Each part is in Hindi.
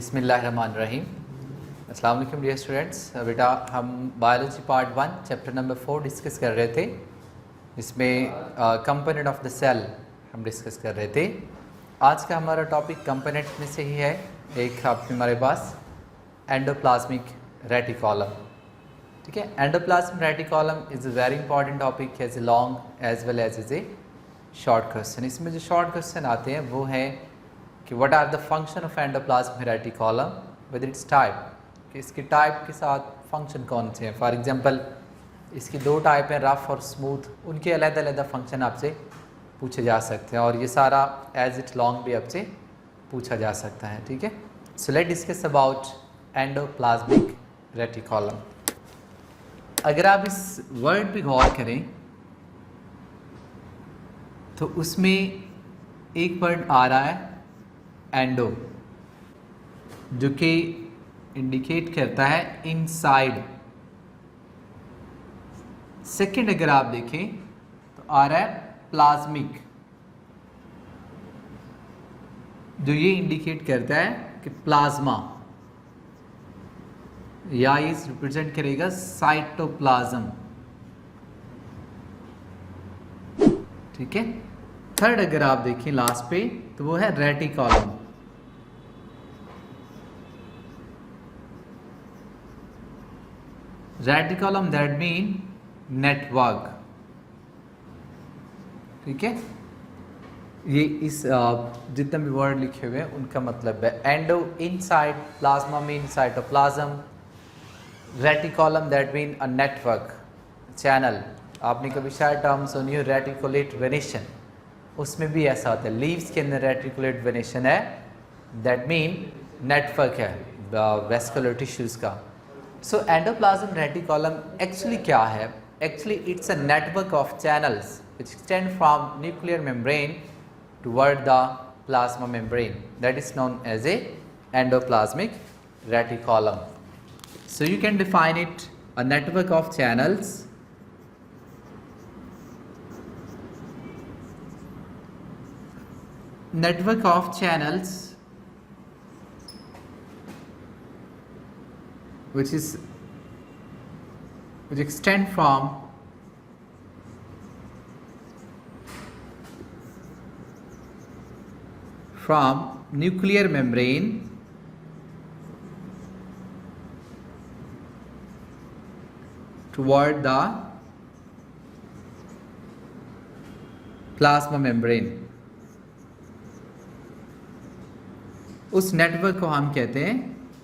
बिस्मिल्लाहिर्रहमानिर्रहीम। अस्सलाम वालेकुम डियर स्टूडेंट्स। बेटा हम biology part 1 chapter number 4 discuss कर रहे थे, जिसमें कंपोनेंट ऑफ द सेल हम डिस्कस कर रहे थे। आज का हमारा टॉपिक कंपोनेंट में से ही है। एक आपके हमारे पास एंडोप्लाज्मिक रेटिकुलम, ठीक है। Endoplasmic reticulum is a very important topic, as a long as well as a short question. इसमें जो शॉर्ट क्वेश्चन आते हैं वो हैं कि what are the function of endoplasmic reticulum with its type, कि इसके टाइप के साथ फंक्शन कौन से हैं। फॉर एग्जांपल इसकी दो टाइप हैं, रफ़ और स्मूथ, उनके अलग-अलग फंक्शन आपसे पूछे जा सकते हैं और ये सारा एज इट लॉन्ग भी आपसे पूछा जा सकता है, ठीक है। So let discuss about endoplasmic reticulum. अगर आप इस वर्ड पे गौर करें तो उसमें एक वर्ड आ रहा है एंडो, जो कि इंडिकेट करता है इनसाइड। सेकंड अगर आप देखें तो आ रहा है प्लाज्मिक, जो ये इंडिकेट करता है कि प्लाज्मा, या ये रिप्रेजेंट करेगा साइटोप्लाज्म, ठीक है। थर्ड अगर आप देखें लास्ट पे तो वो है reticulum. Reticulum that mean network, ठीक है। ये इस जितने भी वर्ड लिखे हुए हैं उनका मतलब है endo inside, plasma mean cytoplasm, reticulum that mean a network channel. आपने कभी शायद टर्म सुनी हो रेटिकुलेट वेनेशन, उसमें भी ऐसा होता है। लीव्स के अंदर रेटिकुलेट वेनेशन है, दैट मीन नेटवर्क है वेस्कुलर टिश्यूज़ का। सो एंडोप्लाज्म रेटिकुलम एक्चुअली क्या है? Actually it's a network of channels which extend from nuclear membrane toward the plasma membrane, that is known as a endoplasmic reticulum. So you can define it a network of channels which extend from nuclear membrane toward the plasma membrane. उस नेटवर्क को हम कहते हैं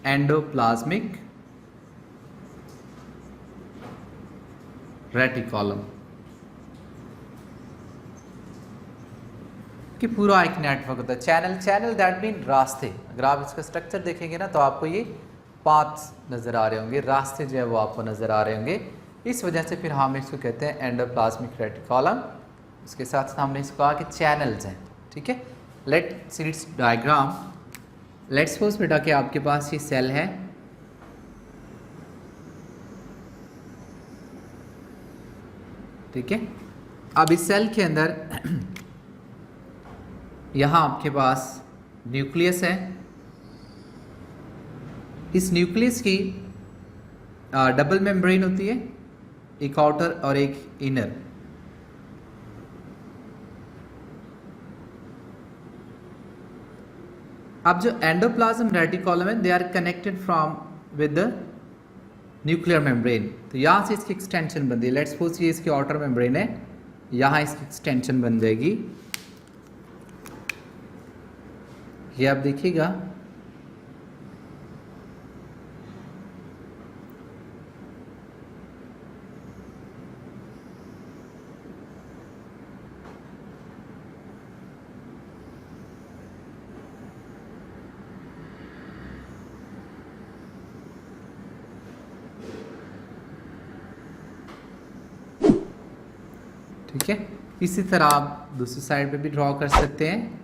एंडोप्लाज्मिक रेटिकुलम, कि पूरा एक नेटवर्क होता है। चैनल दैट मीन रास्ते। अगर आप इसका स्ट्रक्चर देखेंगे ना तो आपको ये पाथ्स नज़र आ रहे होंगे, रास्ते जो है वो आपको नज़र आ रहे होंगे। इस वजह से फिर हम इसको कहते हैं एंडोप्लाज्मिक रेटिकुलम। उसके साथ साथ हमने इसको कहा कि चैनल्स हैं, ठीक है। Let see it's diagram. Let's suppose बेटा कि आपके पास ये सेल है, ठीक है। अब इस सेल के अंदर यहाँ आपके पास न्यूक्लियस है। इस न्यूक्लियस की डबल मेम्ब्रेन होती है, एक आउटर और एक इनर। अब जो एंडोप्लाज्म रेटिकुलम है, they are connected from with the nuclear membrane. तो यहाँ से इसकी एक्सटेंशन बनती है। लेट्स सपोज ये इसकी आउटर मेम्ब्रेन है, यहाँ इसकी एक्सटेंशन बन जाएगी। ये आप देखिएगा, ठीक है। इसी तरह आप दूसरी साइड पे भी ड्रॉ कर सकते हैं।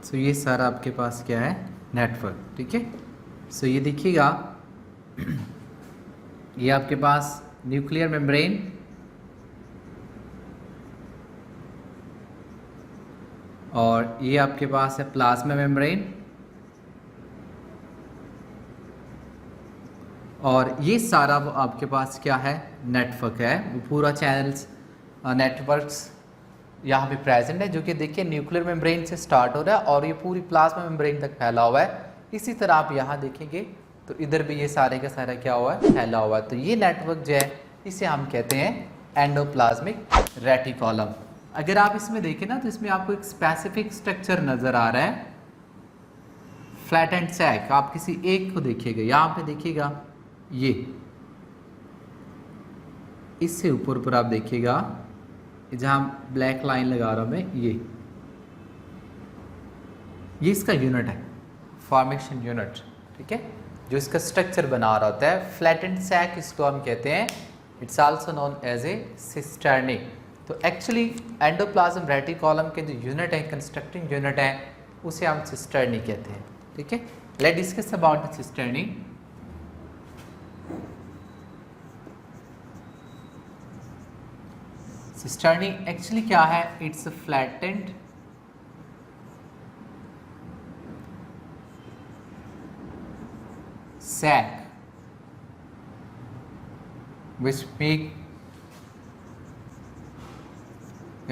सो ये सारा आपके पास क्या है, नेटवर्क, ठीक है। सो ये देखिएगा, ये आपके पास न्यूक्लियर मेम्ब्रेन, और ये आपके पास है प्लाज्मा मेम्ब्रेन, और ये सारा वो आपके पास क्या है, नेटवर्क है। वो पूरा चैनल्स नेटवर्क्स यहाँ पे प्रेजेंट है, जो कि देखिए न्यूक्लियर मेम्ब्रेन से स्टार्ट हो रहा है और ये पूरी प्लाज्मा मेम्ब्रेन तक फैला हुआ है। इसी तरह आप यहाँ देखेंगे तो इधर भी ये सारे का सारा क्या हुआ है, फैला हुआ है। तो ये नेटवर्क जो है इसे हम कहते हैं एंडोप्लाज्मिक रेटिकुलम। अगर आप इसमें देखें ना तो इसमें आपको एक स्पेसिफिक स्ट्रक्चर नज़र आ रहा है, फ्लैट एंड सैक। आप किसी एक को देखिएगा, यहाँ पे देखिएगा, ये इससे ऊपर ऊपर आप देखिएगा, जहाँ ब्लैक लाइन लगा रहा हूँ मैं, ये इसका यूनिट है, फॉर्मेशन यूनिट, ठीक है, जो इसका स्ट्रक्चर बना रहा होता है। फ्लैट एंड सैक इसको हम कहते हैं, it's also known as a cisternae. तो एक्चुअली एंडोप्लाज्म रेटिकुलम के जो यूनिट है, कंस्ट्रक्टिंग यूनिट है, उसे हम सिस्टर्नी कहते हैं, ठीक है। Let's discuss about the cisternae. Cisternae actually क्या है, it's a flattened sac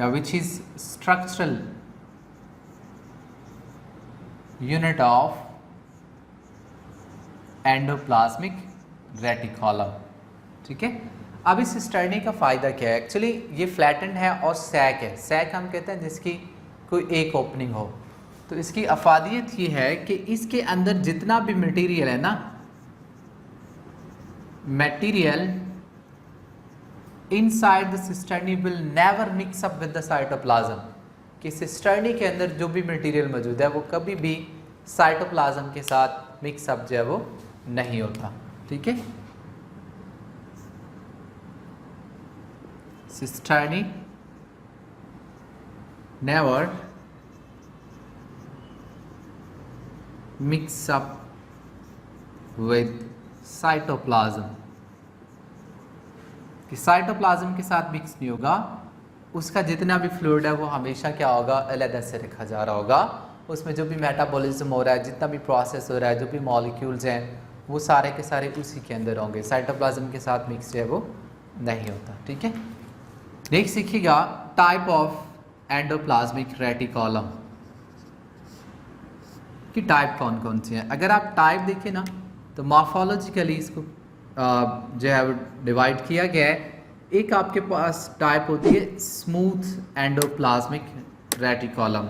which is structural unit of endoplasmic reticulum, ठीक है। अब इस सिस्टर्नी का फ़ायदा क्या है, एक्चुअली ये फ्लैटेंड है और सैक है। सैक हम कहते हैं जिसकी कोई एक ओपनिंग हो। तो इसकी अफादियत ये है कि इसके अंदर जितना भी मटेरियल है ना, material inside the cisternae will never mix up with the cytoplasm, कि सिस्टर्नी के अंदर जो भी मटेरियल मौजूद है वो कभी भी साइटोप्लाज्म के साथ मिक्स अप जो है वो नहीं होता, ठीक है। Cisternae never mix up with cytoplasm, कि साइटोप्लाज्म के साथ मिक्स नहीं होगा। उसका जितना भी फ्लूइड है वो हमेशा क्या होगा, अलग से रखा जा रहा होगा। उसमें जो भी मेटाबॉलिज्म हो रहा है, जितना भी प्रोसेस हो रहा है, जो भी मॉलिक्यूल्स हैं, वो सारे के सारे उसी के अंदर होंगे। साइटोप्लाज्म के साथ मिक्स जो है वो नहीं होता, ठीक है। नेक्स्ट सीखिएगा टाइप ऑफ एंडोप्लाज्मिक रेटिकुलम की टाइप कौन कौन सी हैं। अगर आप टाइप देखें ना तो मॉर्फोलॉजिकली इसको जो है डिवाइड किया गया है। एक आपके पास टाइप होती है smooth endoplasmic reticulum,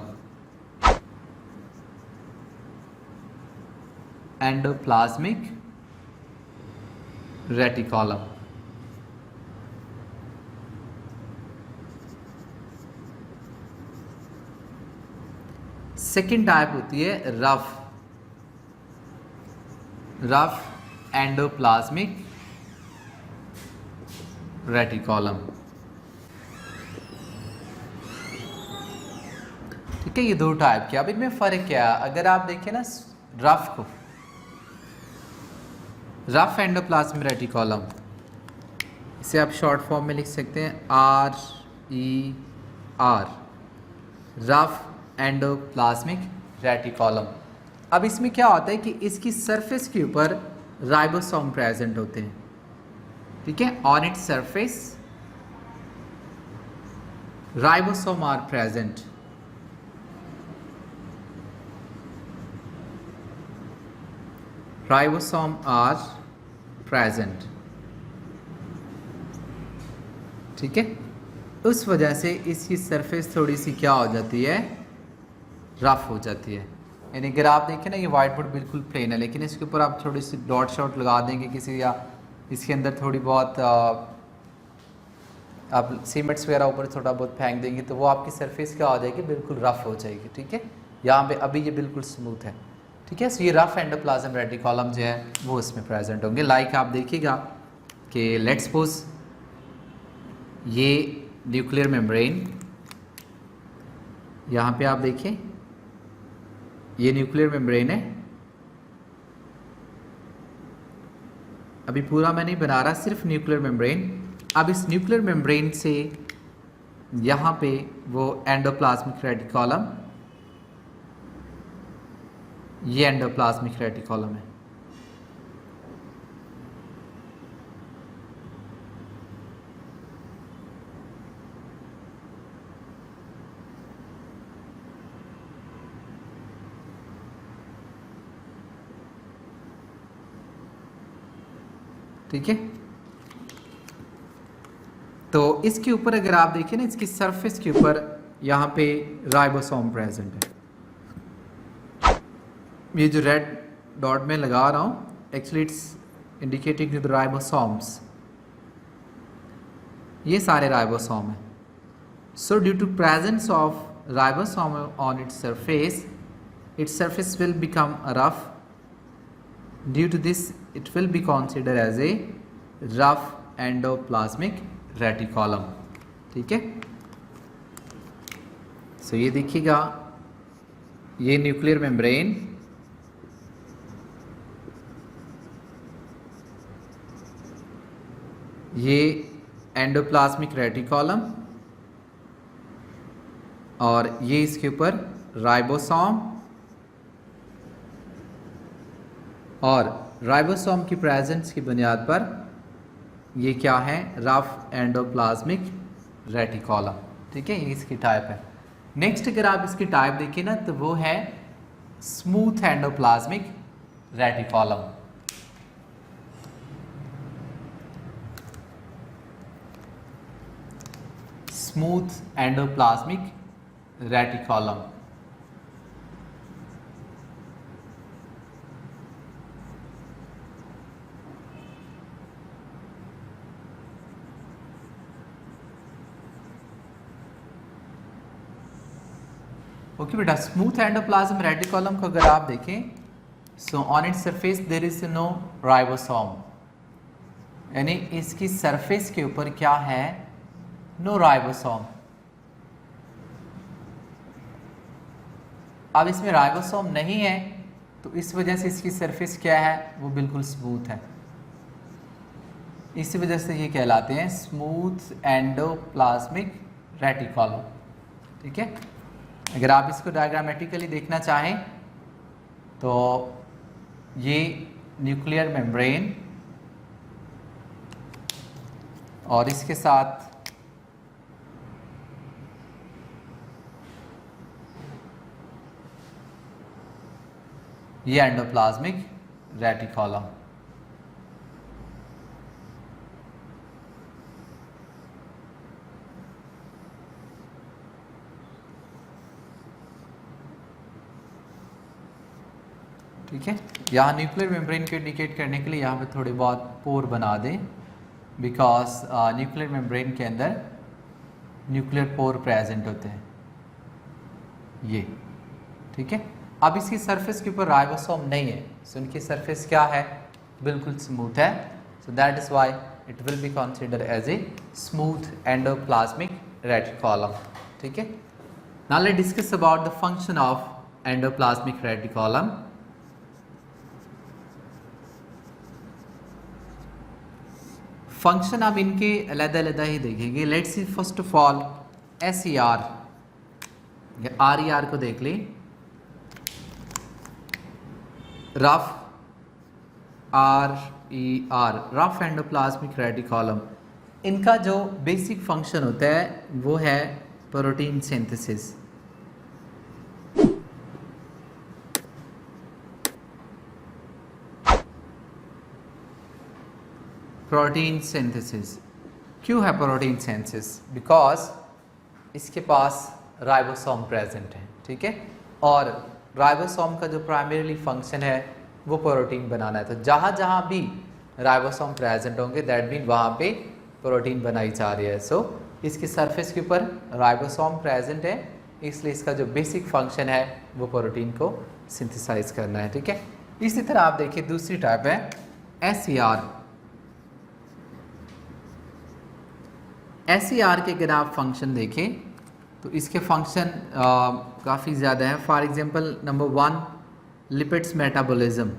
endoplasmic reticulum. Second type होती है रफ एंडोप्लाज्मिक रेटिकुलम, ठीक है। ये दो टाइप के। अब इनमें फ़र्क क्या है, अगर आप देखें ना रफ को, रफ एंडोप्लाज्मिक रेटिकुलम, इसे आप शॉर्ट फॉर्म में लिख सकते हैं RER, रफ एंडोप्लाज्मिक रेटिकुलम। अब इसमें क्या होता है कि इसकी सरफेस के ऊपर राइबोसोम प्रेजेंट होते हैं, ठीक है। On its surface ribosome are present, ribosome are present, ठीक है। उस वजह से इसकी सरफेस थोड़ी सी क्या हो जाती है, रफ हो जाती है। यानी अगर आप देखें ना, ये वाइट बोर्ड बिल्कुल प्लेन है, लेकिन इसके ऊपर आप थोड़ी सी डॉट शॉट लगा देंगे किसी, या इसके अंदर थोड़ी बहुत आप सीमेंट्स वगैरह ऊपर थोड़ा बहुत फेंक देंगे तो वो आपकी सरफेस क्या हो जाएगी, बिल्कुल रफ हो जाएगी, ठीक है। यहाँ पे अभी ये बिल्कुल स्मूथ है, ठीक है। सो ये रफ एंडोप्लाज्म रेटिकुलम जो है वो इसमें प्रेजेंट होंगे। लाइक आप देखिएगा कि लेट्स सपोज ये न्यूक्लियर मेम्ब्रेन, यहाँ पे आप देखें ये न्यूक्लियर मेम्ब्रेन है। अभी पूरा मैं नहीं बना रहा, सिर्फ न्यूक्लियर मेम्ब्रेन। अब इस न्यूक्लियर मेम्ब्रेन से यहाँ पे वो एंडोप्लाज्मिक रेटिकुलम, ये एंडोप्लाज्मिक रेटिकुलम है। ठीक है, तो इसके ऊपर अगर आप देखें ना, इसकी सरफेस के ऊपर यहाँ पे राइबोसोम प्रेजेंट है। ये जो रेड डॉट में लगा रहा हूँ, actually it's indicating the ribosomes. ये सारे राइबोसोम हैं। So due to presence of ribosome on its surface will become rough. Due to this, it will be considered as a rough endoplasmic reticulum। ठीक है, सो ये देखिएगा, ये न्यूक्लियर मेम्ब्रेन, ये एंडोप्लाज्मिक रेटिकुलम, और ये इसके ऊपर राइबोसोम, और राइबोसोम की प्रेजेंस की बुनियाद पर ये क्या है, रफ एंडोप्लाज्मिक रेटिकुलम। ठीक है, ये इसकी टाइप है। नेक्स्ट अगर आप इसकी टाइप देखिए ना, तो वो है smooth endoplasmic reticulum. Smooth endoplasmic reticulum. Okay बेटा, स्मूथ एंडोप्लाज्म रेटिकुलम को अगर आप देखें, so on its surface there is no ribosome, यानी इसकी सरफेस के ऊपर क्या है, नो राइबोसोम। अब इसमें राइबोसोम नहीं है, तो इस वजह से इसकी सरफेस क्या है, वो बिल्कुल स्मूथ है। इसी वजह से ये कहलाते हैं स्मूथ एंडोप्लाज्मिक रेटिकुलम। ठीक है, अगर आप इसको डायग्रामेटिकली देखना चाहें तो ये न्यूक्लियर मेम्ब्रेन और इसके साथ ये एंडोप्लाज्मिक रेटिकुलम। ठीक है, यहाँ न्यूक्लियर मेम्ब्रेन को इंडिकेट करने के लिए यहाँ पे थोड़े बहुत पोर बना दें, बिकॉज न्यूक्लियर मेम्ब्रेन के अंदर न्यूक्लियर पोर प्रेजेंट होते हैं ये। ठीक है, अब इसकी सरफेस के ऊपर राइबोसोम नहीं है, सो इनकी सरफेस क्या है, बिल्कुल स्मूथ है। So that is why it will be considered as a smooth endoplasmic reticulum. ठीक है, now let's discuss about the function of endoplasmic reticulum. Function आप इनके अलग-अलग ही देखेंगे। Let's see first of all SER, RER को देख लें, rough RER, rough endoplasmic reticulum. इनका जो बेसिक फंक्शन होता है वो है प्रोटीन सिंथेसिस। प्रोटीन सिंथेसिस क्यों है प्रोटीन सिंथेसिस? बिकॉज इसके पास राइबोसोम प्रेजेंट है। ठीक है, और राइबोसोम का जो प्राइमरीली फंक्शन है वो प्रोटीन बनाना है। तो जहाँ जहाँ भी राइबोसोम प्रेजेंट होंगे दैट मीन वहाँ पे प्रोटीन बनाई जा रही है। सो इसकी सरफेस के ऊपर राइबोसोम प्रेजेंट है, इसलिए इसका जो बेसिक फंक्शन है वो प्रोटीन को सिंथेसाइज करना है। ठीक है, इसी तरह आप देखिए दूसरी टाइप है SER। SER के अगर आप फंक्शन देखें तो इसके फंक्शन काफ़ी ज़्यादा है। For example number 1 lipids metabolism.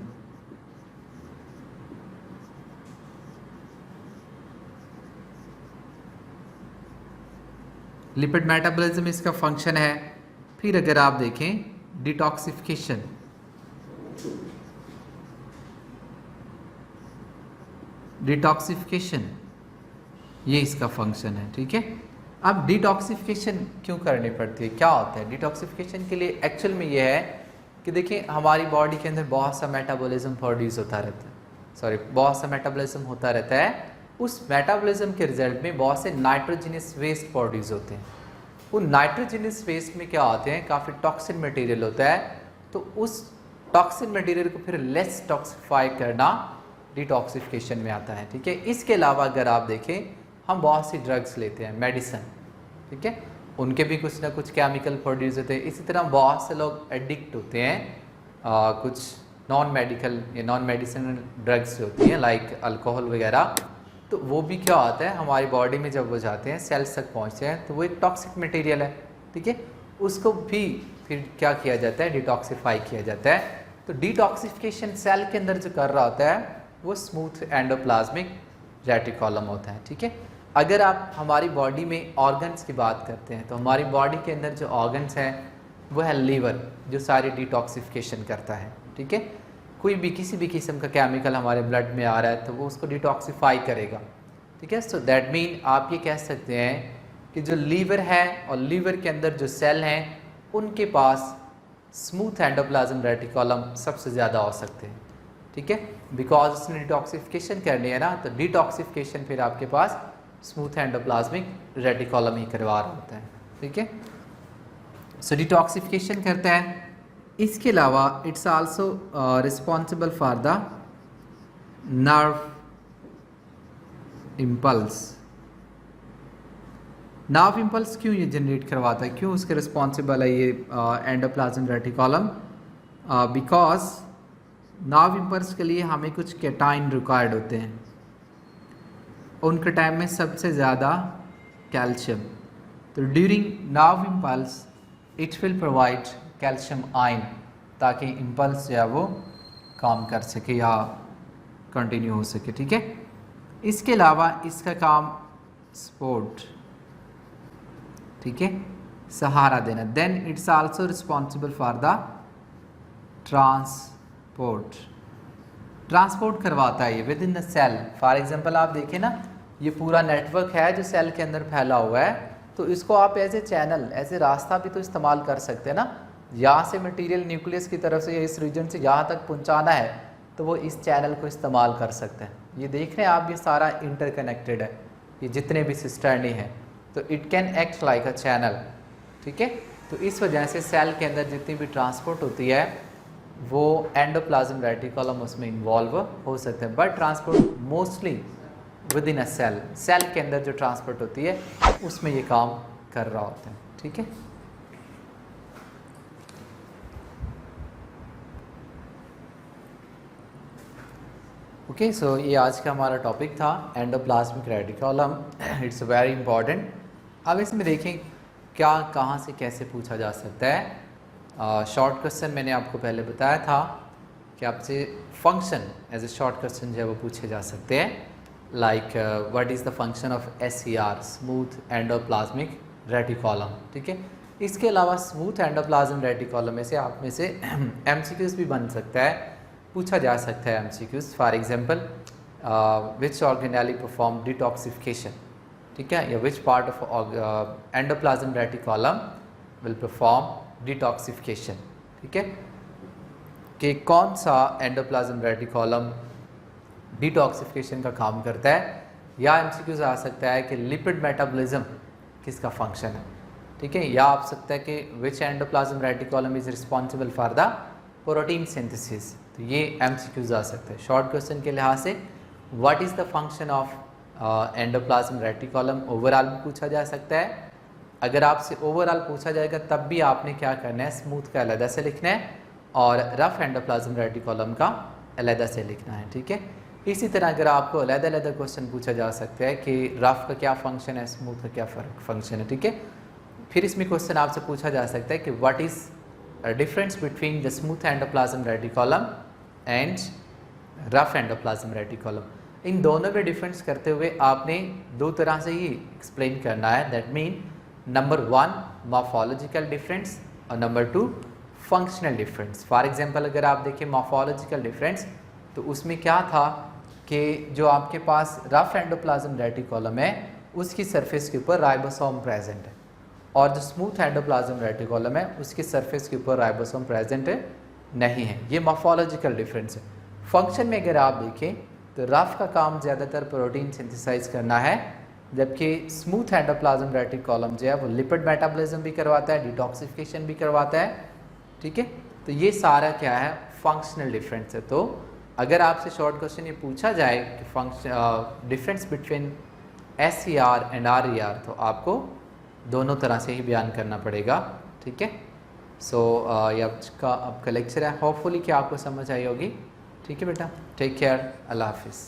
Lipid metabolism इसका फंक्शन है। फिर अगर आप देखें डिटॉक्सिफिकेशन, डिटॉक्सिफिकेशन ये इसका फंक्शन है, ठीक है। अब डिटॉक्सिफिकेशन क्यों करनी पड़ती है, क्या होता है डिटॉक्सिफिकेशन के लिए? एक्चुअल में ये है कि देखिए हमारी बॉडी के अंदर बहुत सा मेटाबॉलिज्म प्रोड्यूस होता रहता है, बहुत सा मेटाबॉलिज्म होता रहता है। उस मेटाबॉलिज्म के रिजल्ट में बहुत से नाइट्रोजनस वेस्ट प्रोड्यूस होते हैं। उन नाइट्रोजनस वेस्ट में क्या होते हैं, काफ़ी टॉक्सिन मटेरियल होता है। तो उस टॉक्सिन मटेरियल को फिर लेस टॉक्सिफाई करना डिटॉक्सिफिकेशन में आता है, ठीक है। इसके अलावा अगर आप देखें हम बहुत सी ड्रग्स लेते हैं, मेडिसिन, ठीक है, उनके भी कुछ ना कुछ केमिकल प्रोड्यूस होते हैं। इसी तरह बहुत से लोग एडिक्ट होते हैं कुछ नॉन मेडिकल या नॉन मेडिसिनल ड्रग्स होती हैं लाइक अल्कोहल वगैरह। तो वो भी क्या होता है हमारी बॉडी में जब वो जाते हैं सेल्स तक पहुंचते हैं तो वो एक टॉक्सिक मटेरियल है, ठीक है। उसको भी फिर क्या किया जाता है, डिटॉक्सिफाई किया जाता है। तो डिटॉक्सिफिकेशन सेल के अंदर जो कर रहा होता है वो स्मूथ एंडोप्लाज्मिक रेटिकुलम होता है, ठीक है। अगर आप हमारी बॉडी में ऑर्गन्स की बात करते हैं तो हमारी बॉडी के अंदर जो ऑर्गन्स हैं वो है लीवर, जो सारी डिटॉक्सिफिकेशन करता है, ठीक है। कोई भी किसी भी किस्म का केमिकल हमारे ब्लड में आ रहा है तो वो उसको डिटॉक्सिफाई करेगा, ठीक है। सो दैट मीन आप ये कह सकते हैं कि जो लीवर है और लीवर के अंदर जो सेल हैं उनके पास स्मूथ एंडोप्लाज्म रेटिकुलम सबसे ज़्यादा हो सकते हैं, ठीक है, बिकॉज उसने डिटॉक्सिफिकेशन करनी है ना। तो डिटॉक्सिफिकेशन फिर आपके पास स्मूथ एंडोप्लाज्मिक रेटिकुलम ही करवा रहा होता है, ठीक है। सो डिटॉक्सिफिकेशन करता है। इसके अलावा it's also responsible for the nerve impulse. Nerve impulse क्यों ये जनरेट करवाता है, क्यों उसके रिस्पॉन्सिबल है ये endoplasm reticulum? Because nerve impulse के लिए हमें कुछ कैटाइन रिक्वायर्ड होते हैं। उनके टाइम में सबसे ज़्यादा कैल्शियम। तो during nerve impulse it will provide calcium ion ताकि इम्पल्स जो है वो काम कर सके या कंटिन्यू हो सके, ठीक है। इसके अलावा इसका काम सपोर्ट, ठीक है, सहारा देना। Then it's also responsible for the transport करवाता है ये within the cell. For example आप देखें ना, ये पूरा नेटवर्क है जो सेल के अंदर फैला हुआ है, तो इसको आप as a channel, as a रास्ता भी तो इस्तेमाल कर सकते हैं ना। यहाँ से मटेरियल न्यूक्लियस की तरफ से या इस रीजन से यहाँ तक पहुँचाना है तो वो इस चैनल को इस्तेमाल कर सकते हैं। ये देख रहे हैं आप, ये सारा इंटरकनेक्टेड है, ये जितने भी सिस्टर्नी हैं, तो it can act like a channel, ठीक है। तो इस वजह से सेल के अंदर जितनी भी ट्रांसपोर्ट होती है वो एंडोप्लाज्म रेटिकुलम उसमें इन्वॉल्व हो सकते हैं। But transport mostly within a cell, cell के अंदर जो ट्रांसपोर्ट होती है उसमें ये काम कर रहा होता है, ठीक है। ओके, सो ये आज का हमारा टॉपिक था endoplasmic reticulum. It's very important. अब इसमें देखें क्या कहाँ से कैसे पूछा जा सकता है। शॉर्ट क्वेश्चन मैंने आपको पहले बताया था कि आपसे function as a short question जो है वो पूछे जा सकते हैं, like what is the function of SER, smooth endoplasmic reticulum, ठीक है। इसके अलावा स्मूथ एंडोप्लाज्म रेटिकुलम में से आप में से MCQs भी बन सकता है, पूछा जा सकता है MCQs। For example which organelle perform detoxification, ठीक है, या which part of endoplasm reticulum will perform detoxification, ठीक है, कि कौन सा एंडोप्लाज्म रेटिकुलम डिटॉक्सिफिकेशन का काम करता है। या MCQs आ सकता है कि लिपिड मेटाबॉलिज्म किसका फंक्शन है, ठीक है। या आ सकता है कि which endoplasm reticulum is responsible for the protein synthesis. तो ये MCQs आ सकता है। शॉर्ट क्वेश्चन के लिहाज से what is the function of endoplasm reticulum overall भी पूछा जा सकता है। अगर आपसे ओवरऑल पूछा जाएगा तब भी आपने क्या करना है, स्मूथ का अलग से लिखना है और रफ एंडोप्लाज्म रेटिकुलम का अलग से लिखना है, ठीक है। इसी तरह अगर आपको अलग क्वेश्चन पूछा जा सकता है कि रफ का क्या फंक्शन है, स्मूथ का क्या फंक्शन है, ठीक है। फिर इसमें क्वेश्चन आपसे पूछा जा सकता है कि what is difference between the smooth endoplasm reticulum and rough endoplasm reticulum. इन दोनों में डिफरेंस करते हुए आपने दो तरह से ही एक्सप्लेन करना है। That mean number 1 morphological difference और number 2 functional difference. For example अगर आप देखें मॉर्फोलॉजिकल डिफरेंस तो उसमें क्या था कि जो आपके पास रफ एंडोप्लाज्म रेटिकुलम है उसकी सरफेस के ऊपर राइबोसोम प्रेजेंट है, और जो स्मूथ एंडोप्लाज्म रेटिकुलम है उसकी सरफेस के ऊपर राइबोसोम प्रेजेंट नहीं है। ये मॉर्फोलॉजिकल डिफरेंस है। फंक्शन में अगर आप देखें तो रफ का काम ज़्यादातर प्रोटीन सिंथेसाइज करना है, जबकि स्मूथ एंडोप्लाज्म रेटिकुलम जो है वो लिपिड मेटाबॉलिज्म भी करवाता है, डिटॉक्सिफिकेशन भी करवाता है। ठीक है, तो ये सारा क्या है, फंक्शनल डिफरेंस है। तो अगर आपसे शॉर्ट क्वेश्चन ये पूछा जाए कि function difference between SER and RER, तो आपको दोनों तरह से ही बयान करना पड़ेगा। ठीक है, सो ये आपका लेक्चर है, होपफुली कि आपको समझ आई होगी। ठीक है बेटा, टेक केयर, अल्लाह हाफिज़।